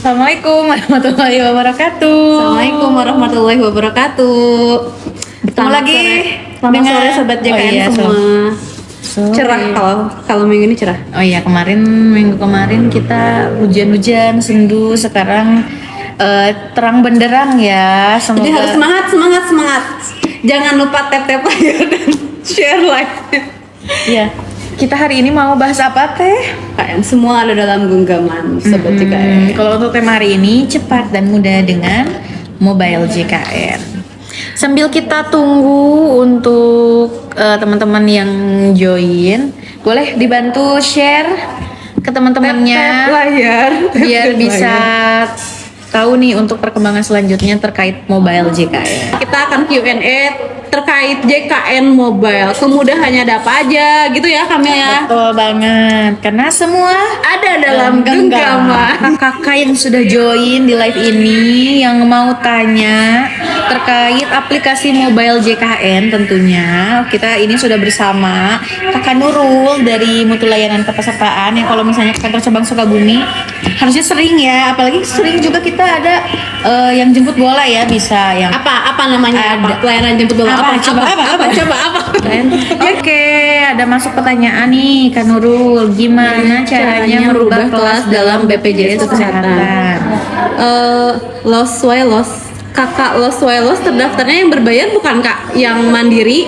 Assalamualaikum warahmatullahi wabarakatuh. Assalamualaikum warahmatullahi wabarakatuh. Bertemu lagi Selamat sore sobat JKN semua. Cerah kalau minggu ini cerah. Oh iya, minggu kemarin kita hujan-hujan, sendu, sekarang terang benderang ya. Semoga... Jadi harus semangat. Jangan lupa tap like dan share like. Iya. Kita hari ini mau bahas apa teh? KN semua ada dalam genggaman sobat JKN. Kalau untuk tema hari ini cepat dan mudah dengan mobile JKN. Sambil kita tunggu untuk teman-teman yang join, boleh dibantu share ke teman-temannya layar biar bisa tahu nih untuk perkembangan selanjutnya terkait mobile JKN. Kita akan Q&A terkait JKN Mobile. Kemudahannya ada apa aja gitu ya Kamil ya. Betul banget, karena semua ada dalam genggaman. Kakak yang sudah join di live ini yang mau tanya terkait aplikasi mobile JKN, tentunya kita ini sudah bersama Kakak Nurul dari Mutu Layanan Kepesertaan yang kalau misalnya ke kantor cabang Sukabumi harusnya sering ya, apalagi sering juga kita ada yang jemput bola ya, bisa yang apa namanya ada pelayanan jemput bola apa Oke, ada masuk pertanyaan nih Kak Nurul, gimana caranya merubah kelas dalam BPJS Kesehatan? Loss kakak Loss terdaftarnya yang berbayar bukan kak, yang mandiri.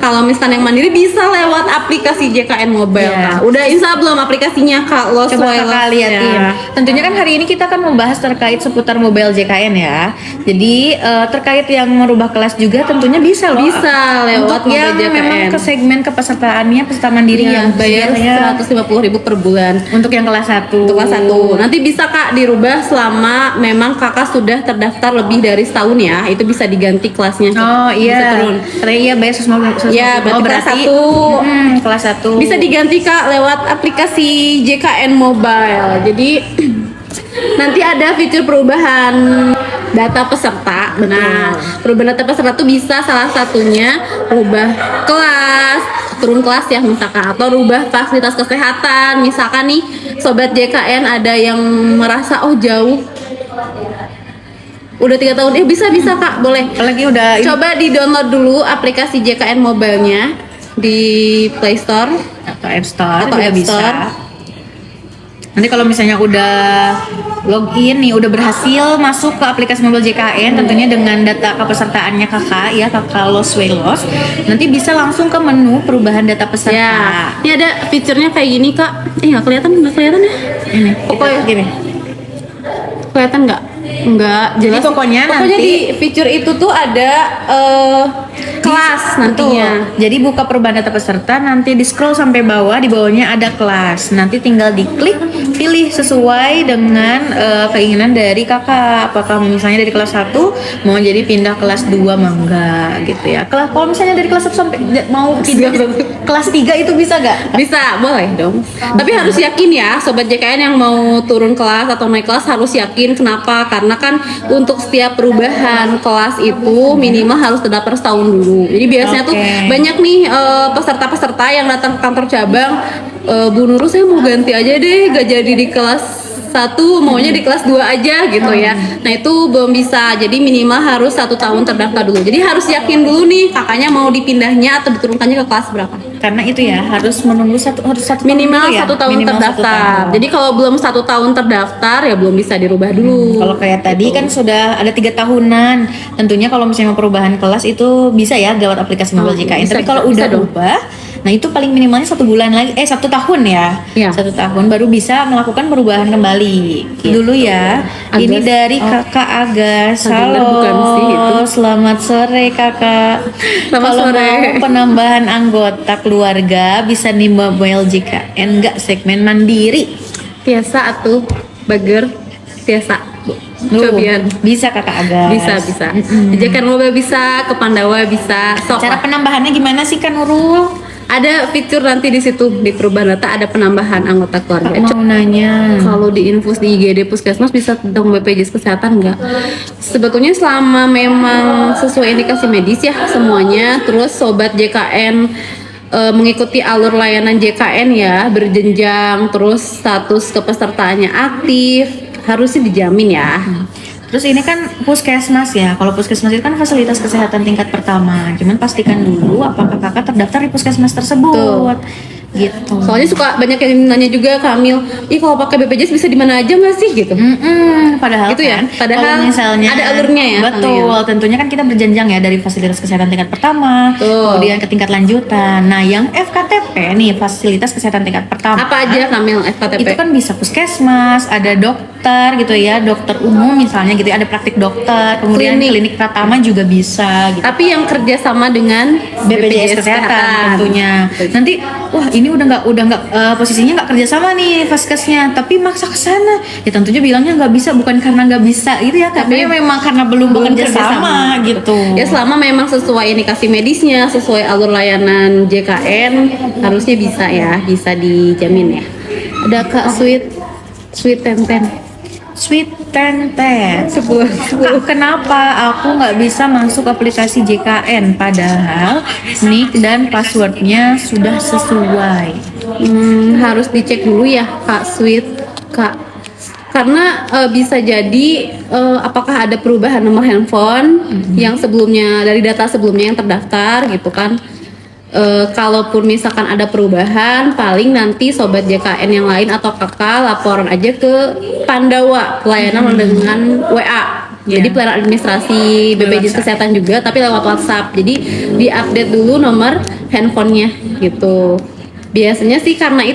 Kalau misalnya yang mandiri bisa lewat aplikasi JKN Mobile. Ya. Kak. Udah install belum aplikasinya kak Loss? Coba kakak liatin. Ya. Tentunya kan hari ini kita akan membahas terkait seputar mobile JKN ya. Jadi terkait yang merubah kelas juga tentunya bisa loh. Bisa lewat untuk yang JKN. memang ke segmen kepesertaannya peserta mandiri Ya, yang bayar 150.000 per bulan. untuk yang kelas 1. Untuk kelas 1. Nanti bisa kak dirubah selama memang kakak sudah terdaftar lebih dari setahun ya. Itu bisa diganti kelasnya. Oh iya. Bisa turun. Karena iya bayar 150. Ya, berarti kelas 1. Bisa diganti kak lewat aplikasi JKN Mobile. Jadi nanti ada fitur perubahan data peserta. Betul. Nah, perubahan data peserta tuh bisa salah satunya rubah kelas, turun kelas ya misalkan, atau rubah fasilitas kesehatan. Misalkan nih sobat JKN ada yang merasa jauh, udah 3 tahun, bisa kak, boleh. Apalagi udah Coba di download dulu aplikasi JKN Mobile-nya di Play Store atau App Store atau juga App Store. bisa. Nanti kalau misalnya udah login nih, udah berhasil masuk ke aplikasi mobile JKN, tentunya dengan data kepesertaannya kakak ya, kakak Loss, nanti bisa langsung ke menu perubahan data peserta. Ya, ini ada fiturnya kayak gini kak. Nggak kelihatan ya? Ini, Pokoknya gini. kelihatan nggak? Enggak, Jadi pokoknya nanti di fitur itu tuh ada kelas nantinya. Betul. Jadi buka perubahan data peserta, nanti di scroll sampai bawah, di bawahnya ada kelas. Nanti tinggal diklik, pilih sesuai dengan keinginan dari kakak. Apakah misalnya dari kelas 1 mau jadi pindah kelas 2 enggak gitu ya. Kalau misalnya dari kelas 1 sampai mau pindah kelas 3 itu bisa gak? Bisa, boleh dong. Tapi harus yakin ya, sobat JKN yang mau turun kelas atau naik kelas harus yakin. Kenapa? Karena kan untuk setiap perubahan kelas itu minimal harus terdaftar setahun dulu. Jadi biasanya tuh banyak nih peserta-peserta yang datang ke kantor cabang, Bu Nurul saya mau ganti aja deh, gak jadi di kelas 1, maunya di kelas 2 aja gitu ya. Nah itu belum bisa, jadi minimal harus 1 tahun terdaftar dulu. Jadi harus yakin dulu nih kakaknya mau dipindahnya atau diturunkannya ke kelas berapa. Karena itu ya harus menunggu satu minimal tahun 1 tahun minimal terdaftar. 1 tahun. Jadi kalau belum 1 tahun terdaftar ya belum bisa dirubah dulu. Kalau kayak tadi kan sudah ada 3 tahunan, tentunya kalau misalnya mau perubahan kelas itu bisa ya lewat aplikasi mobile JKN. Bisa, Tapi kalau bisa udah dong. berubah, nah itu paling minimalnya 1 bulan lagi, 1 tahun ya. Iya. 1 tahun baru bisa melakukan perubahan kembali. Dulu ya. Agas. Ini dari kakak Agas. Halo. Bukan sih itu. Selamat sore kakak. Selamat Kalau sore. mau penambahan anggota keluarga bisa di mobile JKN, enggak segmen mandiri. Biasa atuh, bager, biasa. Cobian. Bisa kakak Agas. Bisa. JKN Mobile bisa, ke Pandawa bisa. Sok Cara lah. penambahannya gimana sih kan Nurul? Ada fitur nanti di situ di perubahan data ada penambahan anggota keluarga. Mau nanya. Kalau di infus di IGD Puskesmas bisa dong BPJS Kesehatan nggak? Sebetulnya selama memang sesuai indikasi medis ya semuanya. Terus sobat JKN mengikuti alur layanan JKN ya berjenjang, terus status kepesertaannya aktif, harusnya dijamin ya. Terus ini kan puskesmas ya. Kalau puskesmas itu kan fasilitas kesehatan tingkat pertama. Cuman pastikan dulu apakah kakak terdaftar di puskesmas tersebut. Gitu. Soalnya suka banyak yang nanya juga ke Amil, ih kalau pakai BPJS bisa di mana aja nggak sih gitu? Padahal Gitu ya? kan, Padahal kalau misalnya ada alurnya ya, Betul, tentunya kan kita berjenjang ya dari fasilitas kesehatan tingkat pertama, Betul. kemudian ke tingkat lanjutan. Nah, yang FKTP nih, fasilitas kesehatan tingkat pertama. Apa aja Kamil FKTP? Itu kan bisa puskesmas, ada dokter gitu ya, dokter umum misalnya gitu, ya, ada praktik dokter, kemudian klinik Pratama juga bisa gitu. Tapi yang kerja sama dengan BPJS kesehatan tentunya. Nanti wah ini udah nggak posisinya nggak kerjasama nih vaskesnya, tapi maksa ke sana. Ya tentunya bilangnya nggak bisa, bukan karena nggak bisa gitu ya, tapi memang karena belum bekerja sama gitu. Ya selama memang sesuai indikasi medisnya, sesuai alur layanan JKN harusnya bisa ya, bisa dijamin ya. Ada Kak Sweet Tenten. Sweet Tenten. Kak, kenapa aku nggak bisa masuk aplikasi JKN padahal nick dan passwordnya sudah sesuai? Harus dicek dulu ya Kak Sweet Kak, karena bisa jadi apakah ada perubahan nomor handphone yang sebelumnya dari data sebelumnya yang terdaftar gitu kan. Kalaupun misalkan ada perubahan, paling nanti sobat JKN yang lain atau kakak laporan aja ke Pandawa pelayanan dengan WA. Jadi pelayanan administrasi BPJS Kesehatan juga, tapi lewat WhatsApp. Jadi diupdate dulu nomor handphonenya gitu. Biasanya sih karena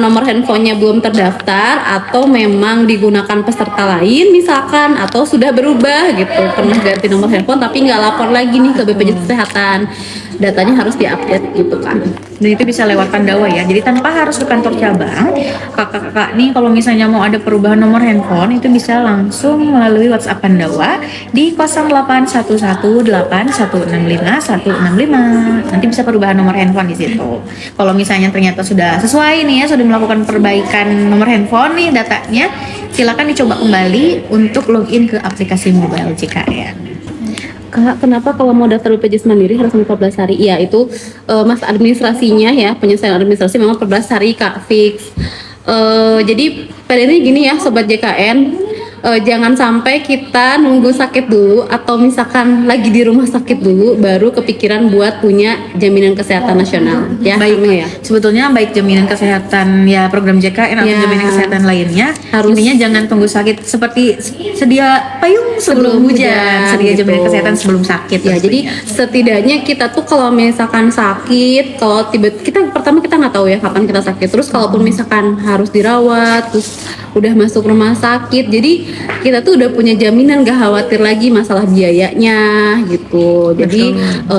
nomor handphonenya belum terdaftar atau memang digunakan peserta lain misalkan, atau sudah berubah gitu, pernah ganti nomor handphone tapi nggak lapor lagi nih ke BPJS Kesehatan, datanya harus diupdate gitu kan. Dan itu bisa lewat Pandawa ya, jadi tanpa harus ke kantor cabang. Kakak-kakak nih kalau misalnya mau ada perubahan nomor handphone itu bisa langsung melalui WhatsApp Pandawa di 08118165165165. Nanti bisa perubahan nomor handphone di situ. Kalau misalnya ternyata sudah sesuai nih ya, sudah melakukan perbaikan nomor handphone nih datanya, silakan dicoba kembali untuk login ke aplikasi mobile JKN. Kak, kenapa kalau mau daftar BPJS Mandiri harus 14 hari? Iya, itu mas administrasinya ya, penyelesaian administrasi memang 14 hari Kak fix. Jadi pada ini gini ya Sobat JKN, jangan sampai kita nunggu sakit dulu atau misalkan lagi di rumah sakit dulu baru kepikiran buat punya jaminan kesehatan nasional ya. Baik ya. Sebetulnya baik jaminan kesehatan ya program JKN atau jaminan kesehatan lainnya, intinya jangan tunggu sakit, seperti sedia payung sebelum hujan, sedia gitu. jaminan kesehatan sebelum sakit Ya, jadi setidaknya kita tuh kalau misalkan sakit, kalau kita pertama kita nggak tahu ya kapan kita sakit. Terus kalaupun misalkan harus dirawat, terus udah masuk rumah sakit, jadi kita tuh udah punya jaminan, gak khawatir lagi masalah biayanya gitu. Jadi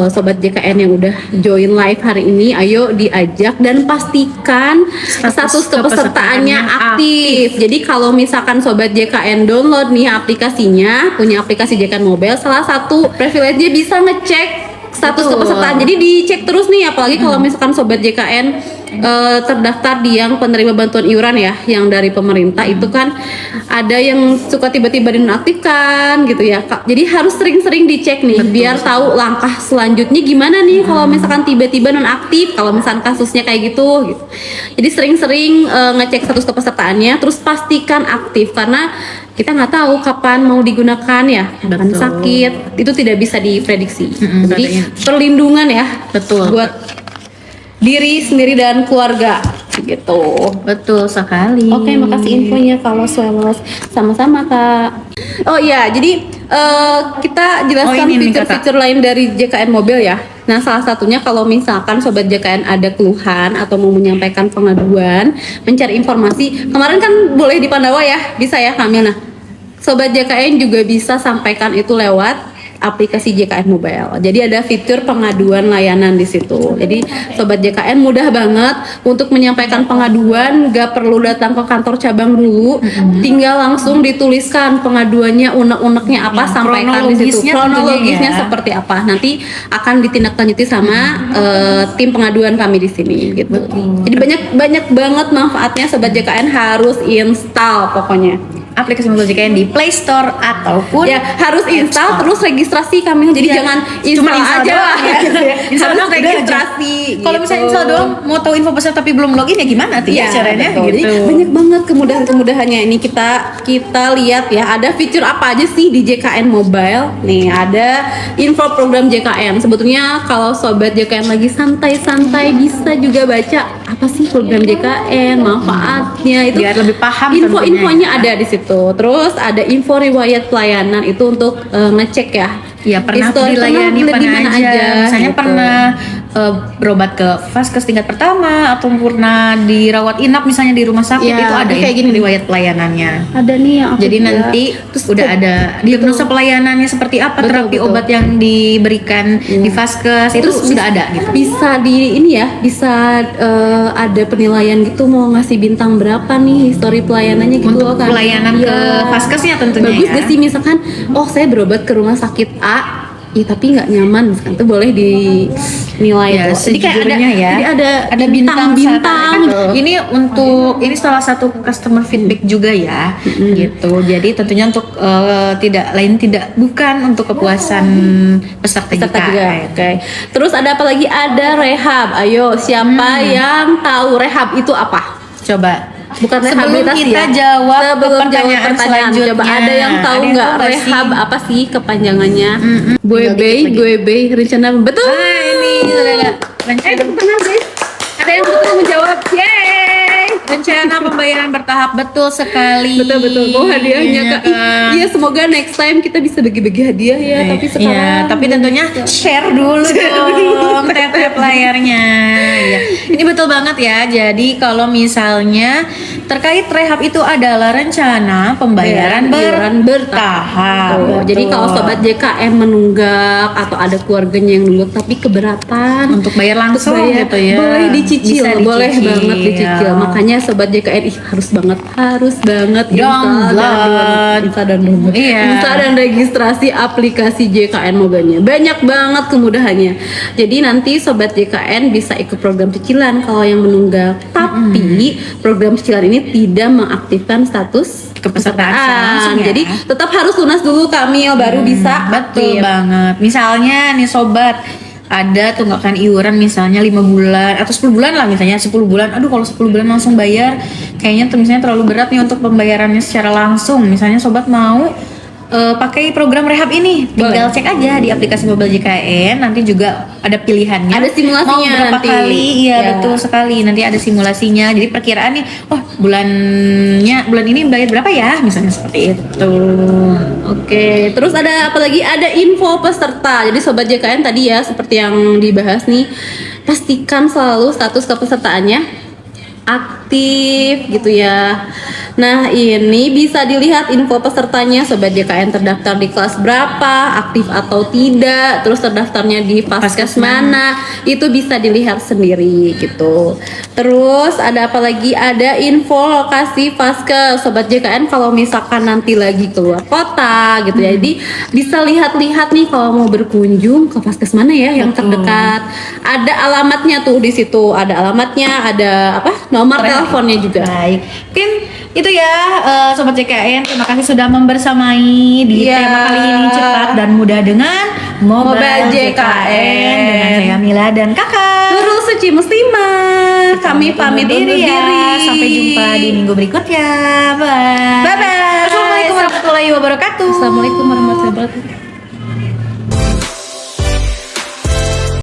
Sobat JKN yang udah join live hari ini, ayo diajak dan pastikan status kepesertaannya aktif. Jadi kalau misalkan Sobat JKN download nih aplikasinya, punya aplikasi JKN Mobile, salah satu privilege-nya bisa ngecek status kepesertaan. Jadi dicek terus nih, apalagi kalau misalkan Sobat JKN terdaftar di yang penerima bantuan iuran ya, yang dari pemerintah itu kan ada yang suka tiba-tiba dinonaktifkan gitu ya Kak. Jadi harus sering-sering dicek nih, biar tahu langkah selanjutnya gimana nih kalau misalkan tiba-tiba nonaktif, kalau misalkan kasusnya kayak gitu. Jadi sering-sering ngecek status kepesertaannya, terus pastikan aktif karena kita nggak tahu kapan mau digunakan ya, kapan sakit, itu tidak bisa diprediksi. Jadi perlindungan ya, buat diri sendiri dan keluarga gitu. Betul sekali. Oke, makasih infonya kalau Swelos. Sama-sama Kak. Oh iya, jadi kita jelaskan fitur-fitur lain dari JKN Mobile ya. Nah, salah satunya kalau misalkan Sobat JKN ada keluhan atau mau menyampaikan pengaduan, mencari informasi, kemarin kan boleh di Pandawa ya, bisa ya Kamil. Nah, Sobat JKN juga bisa sampaikan itu lewat aplikasi JKN Mobile. Jadi ada fitur pengaduan layanan di situ. Jadi Sobat JKN mudah banget untuk menyampaikan pengaduan, gak perlu datang ke kantor cabang dulu, tinggal langsung dituliskan pengaduannya, unek-uneknya apa, sampaikan di situ. Kronologisnya seperti apa. Nanti akan ditindaklanjuti sama tim pengaduan kami di sini gitu. Jadi banyak banget manfaatnya, Sobat JKN harus install pokoknya. aplikasi mobile JKN di Play Store ataupun Ya harus App install Store. terus registrasi kami. Jadi Iya. jangan Cuma install install aja. doang ya. Install Harus doang udah registrasi. Kalau misalnya gitu. install doang mau tahu info besar tapi belum login ya gimana tuh Iya, caranya betul. gitu. Jadi banyak banget kemudahan-kemudahannya. Ini kita lihat ya, ada fitur apa aja sih di JKN Mobile. Nih, ada info program JKN. Sebetulnya kalau sobat JKN lagi santai-santai bisa juga baca apa sih program JKN, manfaatnya itu. Biar lebih paham Info-infonya ada di situ. Terus ada info riwayat pelayanan itu untuk ngecek ya. Ya pernah History, dilayani pernah di mana mana aja. Misalnya gitu. pernah berobat ke Vaskes tingkat pertama atau pernah dirawat inap misalnya di rumah sakit, Ya, itu ada kayak kayak gini. gini riwayat pelayanannya. Ada nih yang aku Jadi buat. nanti Terus udah ada diagnosa pelayanannya seperti apa, Betul, terapi betul. obat yang diberikan di Vaskes itu Terus sudah ada gitu. Bisa di ini ya, bisa ada penilaian gitu mau ngasih bintang berapa nih histori pelayanannya gitu Untuk kan. pelayanan ke Vaskesnya tentunya Bagus ya. gak sih misalkan oh saya berobat ke rumah sakit A tapi nggak nyaman misalkan tuh boleh dinilai Ya, tuh. Jadi kayak sejujurnya ya, jadi ada bintang bintang gitu. Ini salah satu customer feedback juga ya, gitu. Jadi tentunya untuk bukan untuk kepuasan peserta Peserta juga. JKN. Oke. Terus ada apa lagi? Ada rehab. Ayo, siapa yang tahu rehab itu apa? Coba. Bukan Sebelum rehabilitasi kita ya? jawab Sebelum ke jawab pertanyaan pertanyaan, selanjutnya, coba ada yang tahu ada yang nggak tahu nggak rehab sih? apa sih kepanjangannya? Tinggal Buebe, dikit lagi. buebe, rencana betul. Ini sudah ada rencana, Tepuk tangan guys. Ada yang betul menjawab. Yeay. rencana pembayaran bertahap, betul sekali. Betul. Oh hadiahnya Iya kak. Ih, kan? iya semoga next time kita bisa bagi-bagi hadiah ya. Tapi sekarang. Iya, tapi tentunya share dulu dong tap layarnya. Iya. Ini betul banget ya. Jadi kalau misalnya terkait rehab itu adalah rencana pembayaran bertahap. Tuh, jadi Betul. kalau sobat JKM menunggak atau ada keluarganya yang nunggak tapi keberatan untuk bayar langsung bayar, gitu ya. boleh dicicil, Bisa boleh dicicil. banget dicicil. Makanya sobat JKN harus banget Download. Iya. install dan registrasi aplikasi JKN Mobile-nya. Banyak banget kemudahannya. Jadi nanti sobat JKN bisa ikut program cicilan kalau yang menunggak. Tapi program cicilan ini tidak mengaktifkan status Kepesertaan langsung ya. Jadi tetap harus lunas dulu Kamil baru bisa Betul aktif. banget. Misalnya nih sobat, ada tunggakan iuran misalnya 5 bulan atau 10 bulan lah, misalnya 10 bulan. Aduh, kalau 10 bulan langsung bayar kayaknya misalnya terlalu berat nih untuk pembayarannya secara langsung. Misalnya sobat mau pakai program rehab ini, tinggal cek aja di aplikasi mobile JKN, nanti juga ada pilihannya. Ada simulasinya mau berapa nanti. kali? Iya, Ya. betul sekali. Nanti ada simulasinya. Jadi perkiraan nih, bulan ini bayar berapa ya? Misalnya seperti itu. Oke, terus ada apa lagi? Ada info peserta. Jadi sobat JKN tadi ya seperti yang dibahas nih, pastikan selalu status kepesertaannya aktif gitu ya. Nah ini bisa dilihat info pesertanya, sobat JKN terdaftar di kelas berapa, aktif atau tidak, terus terdaftarnya di Vaskes mana, itu bisa dilihat sendiri gitu. Terus ada apa lagi? Ada info lokasi Vaskes, sobat JKN kalau misalkan nanti lagi keluar kota gitu ya, jadi bisa lihat-lihat nih kalau mau berkunjung ke Vaskes mana ya yang Betul. terdekat. Ada alamatnya tuh di situ, ada alamatnya, ada apa? Nomor teleponnya juga. Baik, mungkin itu ya sobat JKN. Terima kasih sudah membersamai di Iya. tema kali ini, cepat dan mudah dengan Mobile JKN dengan saya Mila dan Kakak. Nurul Suci Muslimah. Kami pamit undur diri. ya. Sampai jumpa di minggu berikutnya. Bye. Bye-bye. Assalamualaikum warahmatullahi wabarakatuh. Assalamualaikum warahmatullahi wabarakatuh.